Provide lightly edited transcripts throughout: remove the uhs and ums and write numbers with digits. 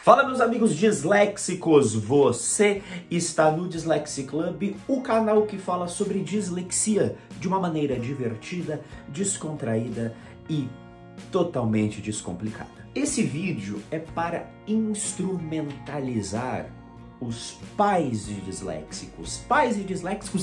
Fala, meus amigos disléxicos, você está no Dyslexia Club, o canal que fala sobre dislexia de uma maneira divertida, descontraída e totalmente descomplicada. Esse vídeo é para instrumentalizar os pais de disléxicos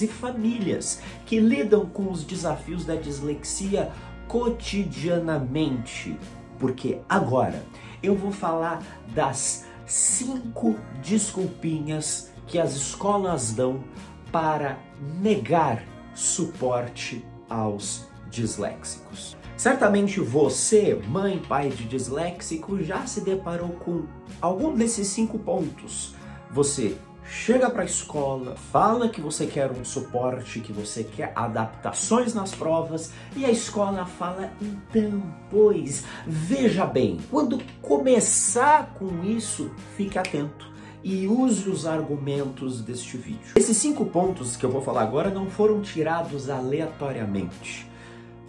e famílias que lidam com os desafios da dislexia cotidianamente, porque agora eu vou falar das 5 desculpinhas que as escolas dão para negar suporte aos disléxicos. Certamente você, mãe, pai de disléxico, já se deparou com algum desses 5 pontos. Você chega para a escola, fala que você quer um suporte, que você quer adaptações nas provas, e a escola fala, então, pois, veja bem, quando começar com isso, fique atento e use os argumentos deste vídeo. Esses 5 pontos que eu vou falar agora não foram tirados aleatoriamente.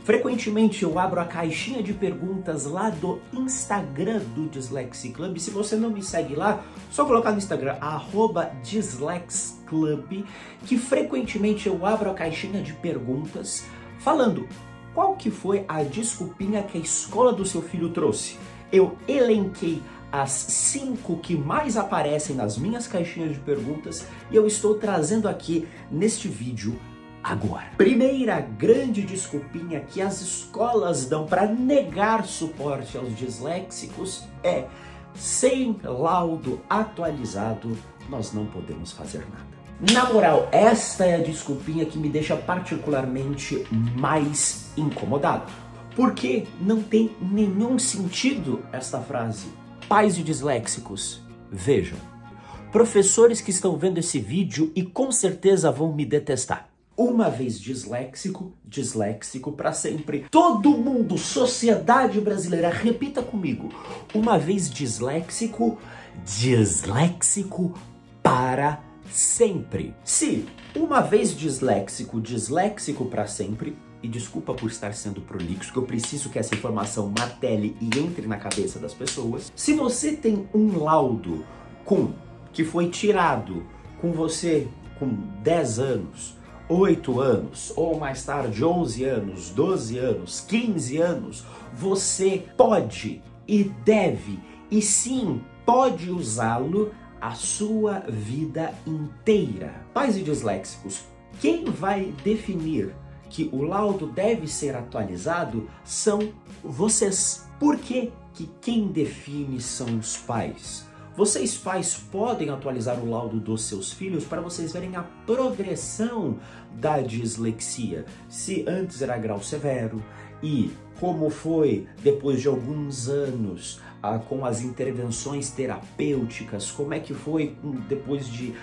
Frequentemente eu abro a caixinha de perguntas lá do Instagram do Dyslexia Club. Se você não me segue lá, só colocar no Instagram, @DyslexClub, que frequentemente eu abro a caixinha de perguntas falando qual que foi a desculpinha que a escola do seu filho trouxe. Eu elenquei as 5 que mais aparecem nas minhas caixinhas de perguntas e eu estou trazendo aqui neste vídeo agora. Primeira grande desculpinha que as escolas dão para negar suporte aos disléxicos é: sem laudo atualizado, nós não podemos fazer nada. Na moral, esta é a desculpinha que me deixa particularmente mais incomodado. Porque não tem nenhum sentido esta frase. Pais de disléxicos, vejam. Professores que estão vendo esse vídeo e com certeza vão me detestar. Uma vez disléxico, disléxico para sempre. Todo mundo, sociedade brasileira, repita comigo. Uma vez disléxico, disléxico para sempre. Se uma vez disléxico, disléxico para sempre, e desculpa por estar sendo prolixo, que eu preciso que essa informação martele e entre na cabeça das pessoas. Se você tem um laudo que foi tirado com você com 10 anos, 8 anos, ou mais tarde 11 anos, 12 anos, 15 anos, você pode e deve, e sim, pode usá-lo a sua vida inteira. Pais e disléxicos, quem vai definir que o laudo deve ser atualizado são vocês. Por que quem define são os pais? Vocês pais podem atualizar o laudo dos seus filhos para vocês verem a progressão da dislexia. Se antes era grau severo e como foi depois de alguns anos com as intervenções terapêuticas, como é que foi depois de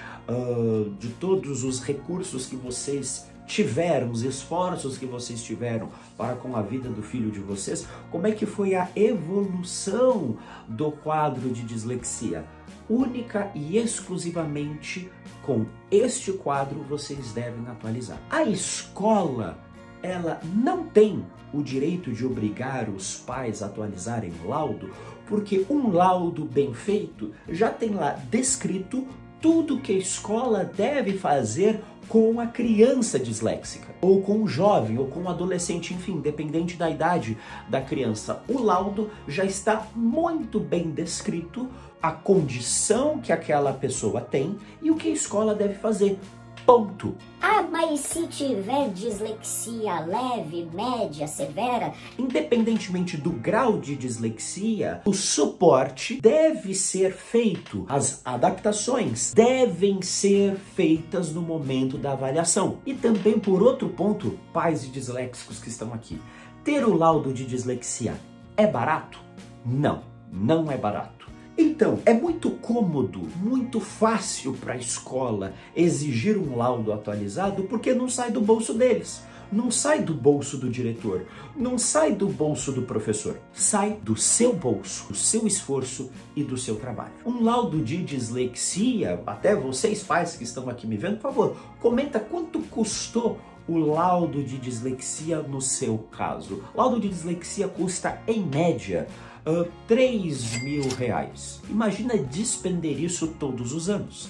todos os recursos que vocês tiveram, os esforços que vocês tiveram para com a vida do filho de vocês, como é que foi a evolução do quadro de dislexia? Única e exclusivamente com este quadro vocês devem atualizar. A escola, ela não tem o direito de obrigar os pais a atualizarem o laudo, porque um laudo bem feito já tem lá descrito tudo que a escola deve fazer com a criança disléxica, ou com o jovem, ou com o adolescente, enfim, independente da idade da criança. O laudo já está muito bem descrito a condição que aquela pessoa tem e o que a escola deve fazer. Ponto. Ah, mas se tiver dislexia leve, média, severa? Independentemente do grau de dislexia, o suporte deve ser feito. As adaptações devem ser feitas no momento da avaliação. E também, por outro ponto, pais de disléxicos que estão aqui, ter o laudo de dislexia é barato? Não, não é barato. Então, é muito cômodo, muito fácil para a escola exigir um laudo atualizado porque não sai do bolso deles, não sai do bolso do diretor, não sai do bolso do professor, sai do seu bolso, do seu esforço e do seu trabalho. Um laudo de dislexia, até vocês pais que estão aqui me vendo, por favor, comenta quanto custou o laudo de dislexia no seu caso. Laudo de dislexia custa, em média, R$ 3.000. Imagina despender isso todos os anos.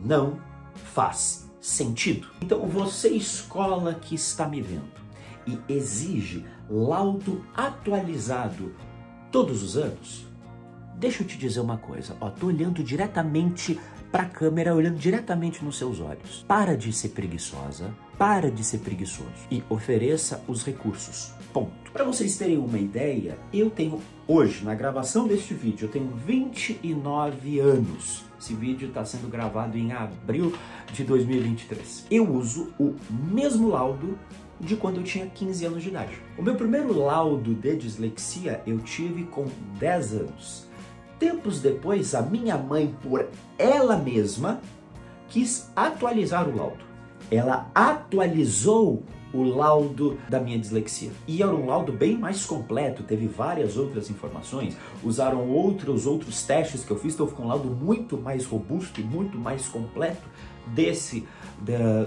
Não faz sentido. Então você, escola que está me vendo e exige laudo atualizado todos os anos, deixa eu te dizer uma coisa, tô olhando diretamente para a câmera, olhando diretamente nos seus olhos. Para de ser preguiçosa, para de ser preguiçoso e ofereça os recursos. Ponto. Para vocês terem uma ideia, eu tenho hoje, na gravação deste vídeo, eu tenho 29 anos. Esse vídeo está sendo gravado em abril de 2023. Eu uso o mesmo laudo de quando eu tinha 15 anos de idade. O meu primeiro laudo de dislexia eu tive com 10 anos. Tempos depois, a minha mãe, por ela mesma, quis atualizar o laudo. Ela atualizou o laudo da minha dislexia. E era um laudo bem mais completo, teve várias outras informações, usaram outros testes que eu fiz, então ficou um laudo muito mais robusto e muito mais completo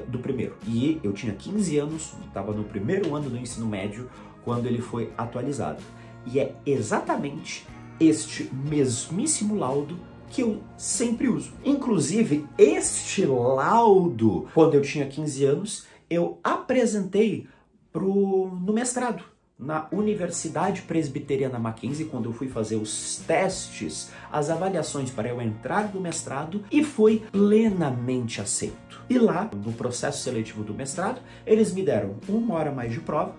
do primeiro. E eu tinha 15 anos, estava no primeiro ano do ensino médio, quando ele foi atualizado. E é exatamente este mesmíssimo laudo que eu sempre uso. Inclusive, este laudo, quando eu tinha 15 anos, eu apresentei no mestrado, na Universidade Presbiteriana Mackenzie, quando eu fui fazer os testes, as avaliações para eu entrar no mestrado, e foi plenamente aceito. E lá, no processo seletivo do mestrado, eles me deram 1 hora mais de prova,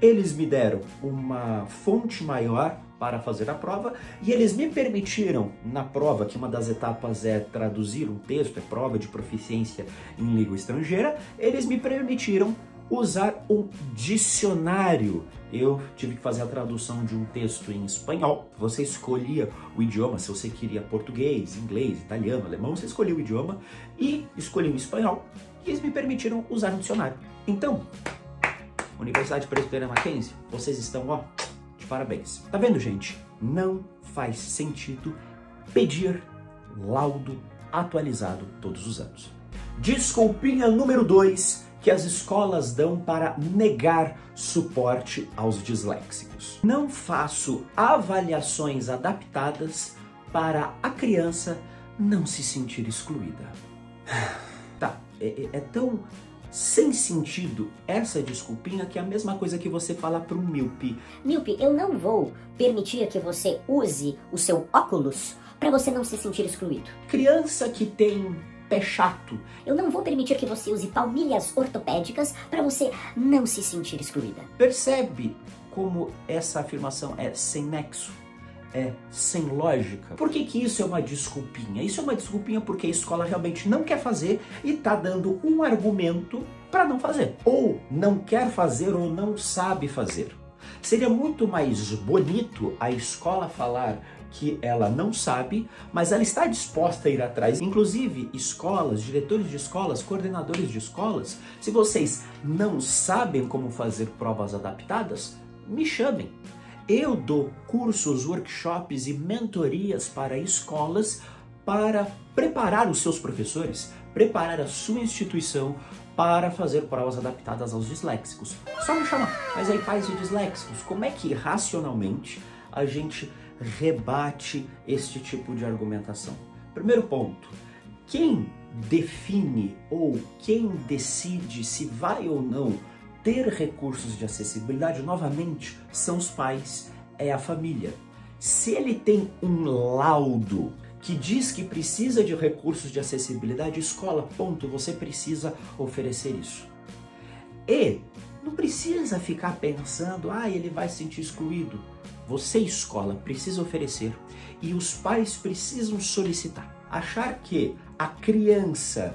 eles me deram uma fonte maior para fazer a prova, e eles me permitiram, na prova, que uma das etapas é traduzir um texto, é prova de proficiência em língua estrangeira, eles me permitiram usar um dicionário. Eu tive que fazer a tradução de um texto em espanhol. Você escolhia o idioma, se você queria português, inglês, italiano, alemão, você escolhia o idioma e escolhia o espanhol, e eles me permitiram usar um dicionário. Então, Universidade Presbiteriana Mackenzie, vocês estão, de parabéns. Tá vendo, gente? Não faz sentido pedir laudo atualizado todos os anos. Desculpinha número 2 que as escolas dão para negar suporte aos disléxicos. Não faço avaliações adaptadas para a criança não se sentir excluída. Tá, é tão sem sentido essa desculpinha que é a mesma coisa que você falar para um míope. Míope, eu não vou permitir que você use o seu óculos para você não se sentir excluído. Criança que tem pé chato. Eu não vou permitir que você use palmilhas ortopédicas para você não se sentir excluída. Percebe como essa afirmação é sem nexo? É sem lógica. Por que isso é uma desculpinha? Isso é uma desculpinha porque a escola realmente não quer fazer e tá dando um argumento para não fazer. Ou não quer fazer ou não sabe fazer. Seria muito mais bonito a escola falar que ela não sabe, mas ela está disposta a ir atrás. Inclusive, escolas, diretores de escolas, coordenadores de escolas, se vocês não sabem como fazer provas adaptadas, me chamem. Eu dou cursos, workshops e mentorias para escolas para preparar os seus professores, preparar a sua instituição para fazer provas adaptadas aos disléxicos. Só me chamar. Mas aí, pais de disléxicos, como é que racionalmente a gente rebate este tipo de argumentação? Primeiro ponto, quem define ou quem decide se vai ou não ter recursos de acessibilidade, novamente, são os pais, é a família. Se ele tem um laudo que diz que precisa de recursos de acessibilidade, escola, ponto, você precisa oferecer isso. E não precisa ficar pensando, ele vai se sentir excluído. Você, escola, precisa oferecer e os pais precisam solicitar. Achar que a criança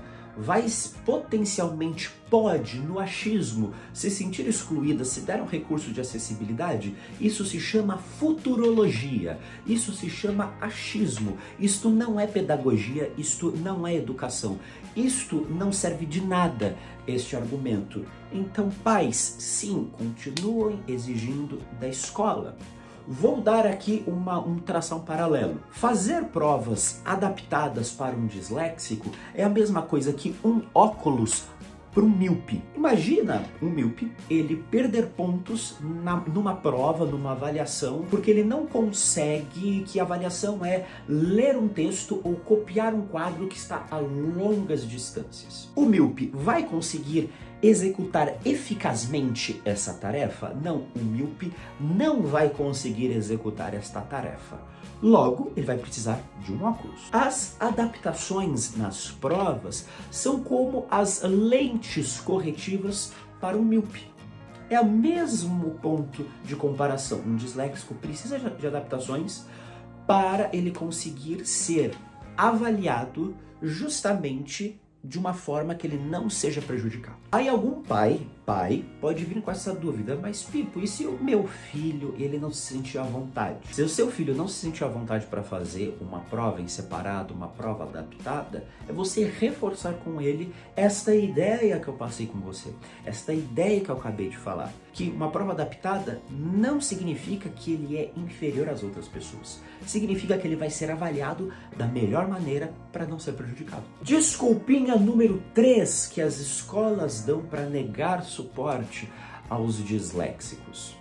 pode, no achismo, se sentir excluída se der um recurso de acessibilidade, isso se chama futurologia, isso se chama achismo, isto não é pedagogia, isto não é educação, isto não serve de nada, este argumento. Então, pais, sim, continuem exigindo da escola. Vou dar aqui traçar um paralelo. Fazer provas adaptadas para um disléxico é a mesma coisa que um óculos para um míope. Imagina um míope, ele perder pontos numa prova, numa avaliação, porque ele não consegue, que a avaliação é ler um texto ou copiar um quadro que está a longas distâncias. O míope vai conseguir executar eficazmente essa tarefa? Não, o míope não vai conseguir executar esta tarefa. Logo, ele vai precisar de um óculos. As adaptações nas provas são como as lentes corretivas para um míope. É o mesmo ponto de comparação. Um disléxico precisa de adaptações para ele conseguir ser avaliado justamente de uma forma que ele não seja prejudicado. Aí algum pai pode vir com essa dúvida, mas Pipo, e se o meu filho ele não se sentir à vontade? Se o seu filho não se sentir à vontade para fazer uma prova em separado, uma prova adaptada, é você reforçar com ele esta ideia que eu passei com você, esta ideia que eu acabei de falar, que uma prova adaptada não significa que ele é inferior às outras pessoas, significa que ele vai ser avaliado da melhor maneira para não ser prejudicado. Desculpinha número 3 que as escolas dão para negar suporte aos disléxicos.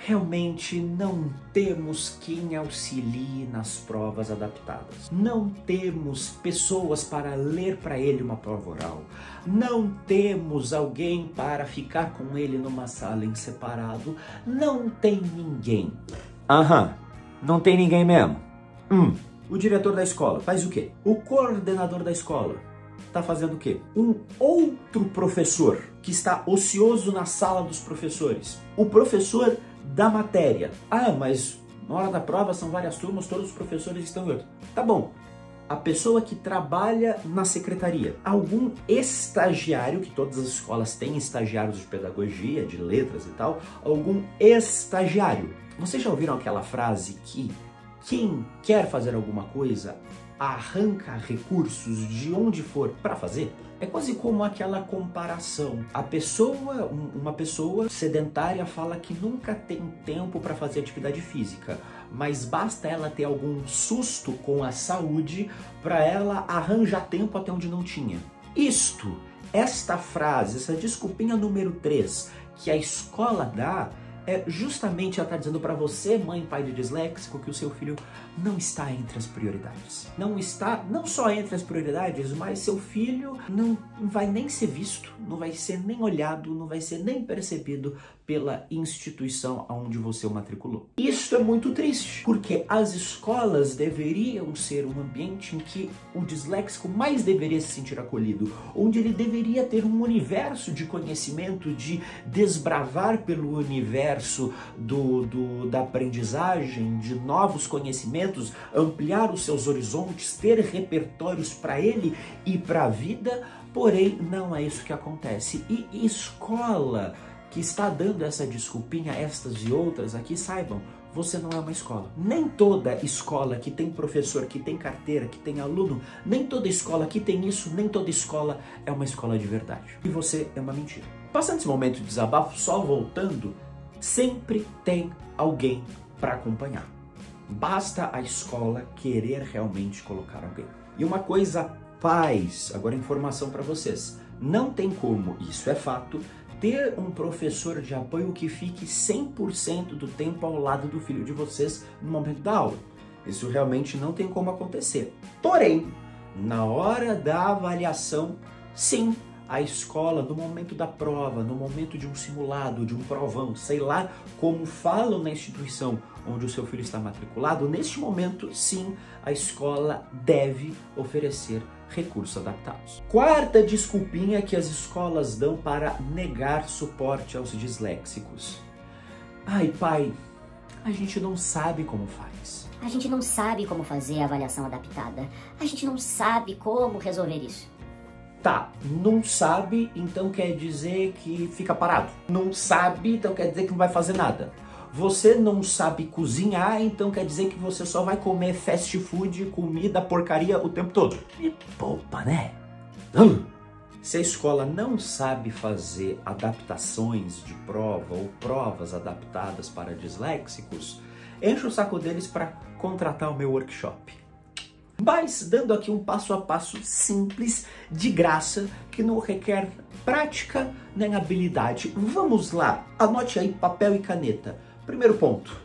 Realmente não temos quem auxilie nas provas adaptadas. Não temos pessoas para ler para ele uma prova oral. Não temos alguém para ficar com ele numa sala em separado. Não tem ninguém. Não tem ninguém mesmo. O diretor da escola faz o quê? O coordenador da escola está fazendo o quê? Um outro professor que está ocioso na sala dos professores. O professor da matéria. Mas na hora da prova são várias turmas, todos os professores estão em outro. Tá bom. A pessoa que trabalha na secretaria. Algum estagiário, que todas as escolas têm estagiários de pedagogia, de letras e tal. Algum estagiário. Vocês já ouviram aquela frase que quem quer fazer alguma coisa arranca recursos de onde for para fazer? É quase como aquela comparação. Uma pessoa sedentária fala que nunca tem tempo para fazer atividade física, mas basta ela ter algum susto com a saúde para ela arranjar tempo até onde não tinha. Esta frase, essa desculpinha número 3 que a escola dá, é justamente ela está dizendo para você, mãe, pai de disléxico, que o seu filho não está entre as prioridades. Não está, não só entre as prioridades, mas seu filho não vai nem ser visto, não vai ser nem olhado, não vai ser nem percebido pela instituição onde você o matriculou. Isso é muito triste, porque as escolas deveriam ser um ambiente em que o disléxico mais deveria se sentir acolhido, onde ele deveria ter um universo de conhecimento, de desbravar pelo universo da aprendizagem, de novos conhecimentos, ampliar os seus horizontes, ter repertórios para ele e para a vida, porém não é isso que acontece. E escola que está dando essa desculpinha, estas e outras aqui, saibam, você não é uma escola. Nem toda escola que tem professor, que tem carteira, que tem aluno, nem toda escola que tem isso, nem toda escola é uma escola de verdade. E você é uma mentira. Passando esse momento de desabafo, só voltando, sempre tem alguém para acompanhar. Basta a escola querer realmente colocar alguém. E uma coisa, pais, agora informação para vocês, não tem como, isso é fato, ter um professor de apoio que fique 100% do tempo ao lado do filho de vocês no momento da aula. Isso realmente não tem como acontecer. Porém, na hora da avaliação, sim, a escola, no momento da prova, no momento de um simulado, de um provão, sei lá como falam na instituição onde o seu filho está matriculado, neste momento, sim, a escola deve oferecer recursos adaptados. Quarta desculpinha que as escolas dão para negar suporte aos disléxicos. Ai, pai, a gente não sabe como faz. A gente não sabe como fazer a avaliação adaptada. A gente não sabe como resolver isso. Tá, não sabe, então quer dizer que fica parado. Não sabe, então quer dizer que não vai fazer nada. Você não sabe cozinhar, então quer dizer que você só vai comer fast food, comida, porcaria o tempo todo. Me poupa, né? Se a escola não sabe fazer adaptações de prova ou provas adaptadas para disléxicos, enche o saco deles para contratar o meu workshop. Mas dando aqui um passo a passo simples, de graça, que não requer prática nem habilidade. Vamos lá, anote aí papel e caneta. Primeiro ponto,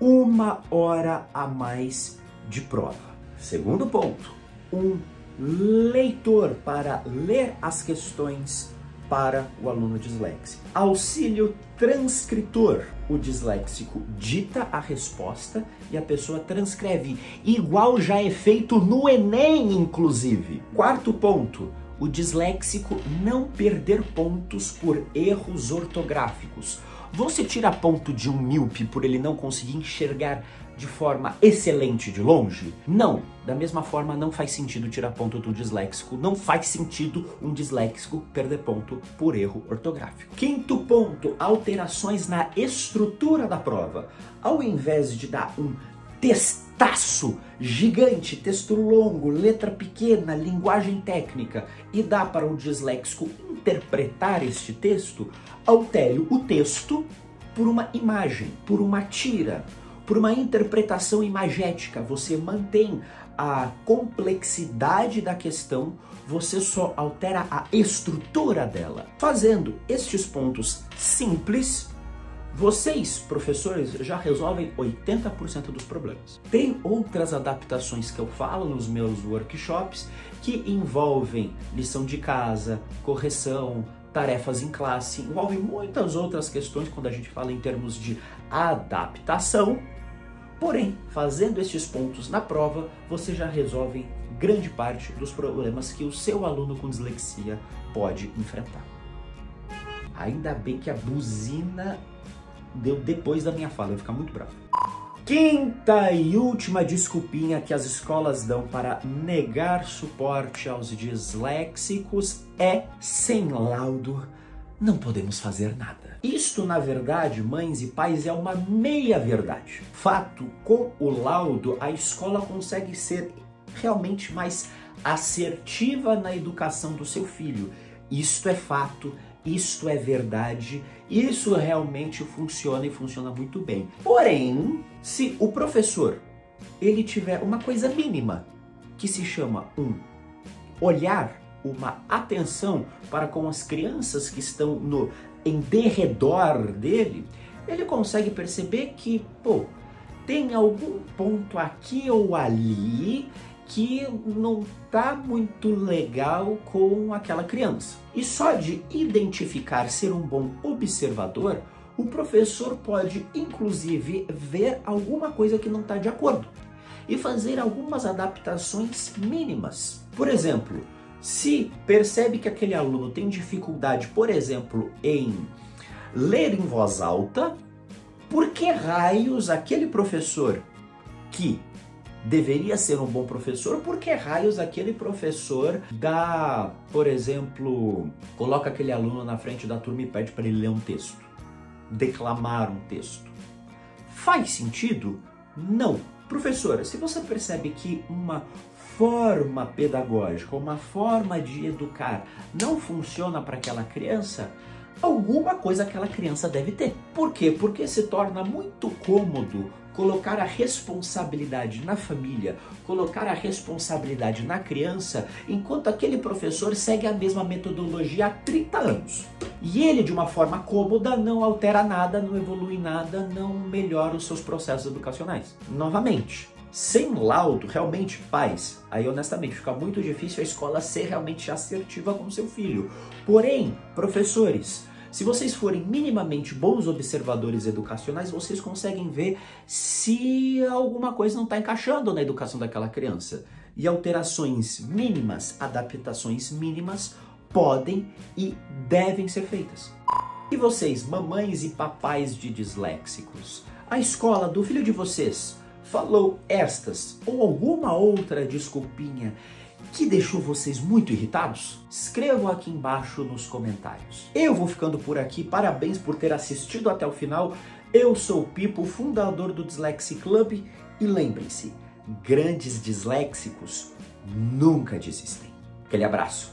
1 hora a mais de prova. Segundo ponto, um leitor para ler as questões para o aluno disléxico. Auxílio transcritor. O disléxico dita a resposta e a pessoa transcreve, igual já é feito no Enem, inclusive. Quarto ponto, o disléxico não perder pontos por erros ortográficos. Você tira ponto de um míope por ele não conseguir enxergar de forma excelente de longe? Não. Da mesma forma, não faz sentido tirar ponto do disléxico. Não faz sentido um disléxico perder ponto por erro ortográfico. Quinto ponto, alterações na estrutura da prova. Ao invés de dar um textaço gigante, texto longo, letra pequena, linguagem técnica, e dá para o disléxico interpretar este texto, altere o texto por uma imagem, por uma tira, por uma interpretação imagética. Você mantém a complexidade da questão, você só altera a estrutura dela. Fazendo estes pontos simples, vocês, professores, já resolvem 80% dos problemas. Tem outras adaptações que eu falo nos meus workshops que envolvem lição de casa, correção, tarefas em classe, envolvem muitas outras questões quando a gente fala em termos de adaptação. Porém, fazendo estes pontos na prova, você já resolve grande parte dos problemas que o seu aluno com dislexia pode enfrentar. Ainda bem que a buzina deu depois da minha fala, eu vou ficar muito bravo. Quinta e última desculpinha que as escolas dão para negar suporte aos disléxicos é: sem laudo não podemos fazer nada. Isto, na verdade, mães e pais, é uma meia-verdade. Fato, com o laudo, a escola consegue ser realmente mais assertiva na educação do seu filho. Isto é fato, isto é verdade, isso realmente funciona e funciona muito bem. Porém, se o professor ele tiver uma coisa mínima, que se chama um olhar, uma atenção para com as crianças que estão em derredor dele, ele consegue perceber que, tem algum ponto aqui ou ali que não tá muito legal com aquela criança. E só de identificar, ser um bom observador, o professor pode, inclusive, ver alguma coisa que não está de acordo e fazer algumas adaptações mínimas. Por exemplo, se percebe que aquele aluno tem dificuldade, por exemplo, em ler em voz alta, por que raios aquele professor que deveria ser um bom professor, por que raios aquele professor dá, por exemplo, coloca aquele aluno na frente da turma e pede para ele ler um texto, declamar um texto? Faz sentido? Não. Professora, se você percebe que uma forma pedagógica, uma forma de educar não funciona para aquela criança, alguma coisa aquela criança deve ter. Por quê? Porque se torna muito cômodo colocar a responsabilidade na família, colocar a responsabilidade na criança, enquanto aquele professor segue a mesma metodologia há 30 anos. E ele, de uma forma cômoda, não altera nada, não evolui nada, não melhora os seus processos educacionais. Novamente, sem laudo, realmente, pais, aí honestamente fica muito difícil a escola ser realmente assertiva com seu filho. Porém, professores, se vocês forem minimamente bons observadores educacionais, vocês conseguem ver se alguma coisa não está encaixando na educação daquela criança. E alterações mínimas, adaptações mínimas, podem e devem ser feitas. E vocês, mamães e papais de disléxicos, a escola do filho de vocês falou estas ou alguma outra desculpinha que deixou vocês muito irritados? Escrevam aqui embaixo nos comentários. Eu vou ficando por aqui, parabéns por ter assistido até o final. Eu sou o Pipo, fundador do Dislexic Club, e lembrem-se, grandes disléxicos nunca desistem. Aquele abraço.